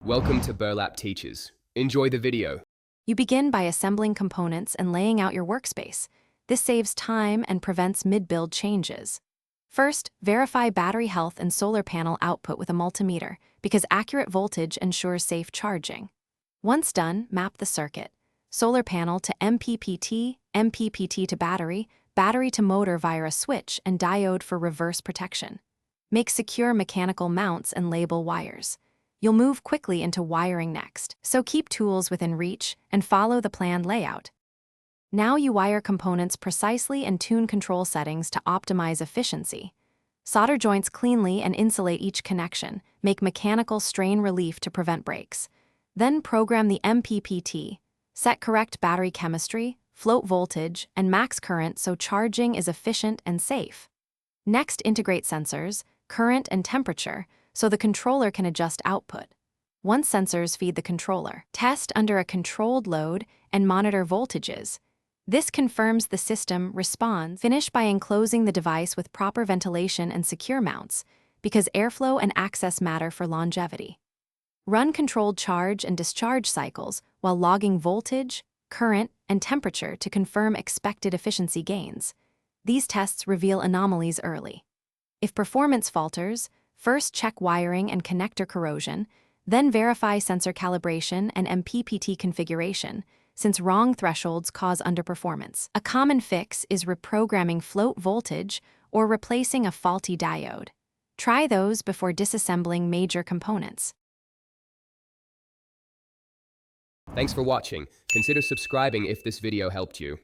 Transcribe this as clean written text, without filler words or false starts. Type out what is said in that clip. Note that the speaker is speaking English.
Welcome to Burlap Teachers. Enjoy the video. You begin by assembling components and laying out your workspace. This saves time and prevents mid-build changes. First, verify battery health and solar panel output with a multimeter, because accurate voltage ensures safe charging. Once done, map the circuit. Solar panel to MPPT, MPPT to battery, battery to motor via a switch, and diode for reverse protection. Make secure mechanical mounts and label wires. You'll move quickly into wiring next, so keep tools within reach and follow the planned layout. Now you wire components precisely and tune control settings to optimize efficiency. Solder joints cleanly and insulate each connection, make mechanical strain relief to prevent breaks. Then program the MPPT. Set correct battery chemistry, float voltage, and max current so charging is efficient and safe. Next, integrate sensors, current and temperature, so the controller can adjust output. Once sensors feed the controller, test under a controlled load and monitor voltages. This confirms the system responds. Finish by enclosing the device with proper ventilation and secure mounts, because airflow and access matter for longevity. Run controlled charge and discharge cycles while logging voltage, current, and temperature to confirm expected efficiency gains. These tests reveal anomalies early. If performance falters, first check wiring and connector corrosion, then verify sensor calibration and MPPT configuration, since wrong thresholds cause underperformance. A common fix is reprogramming float voltage or replacing a faulty diode. Try those before disassembling major components. Thanks for watching. Consider subscribing if this video helped you.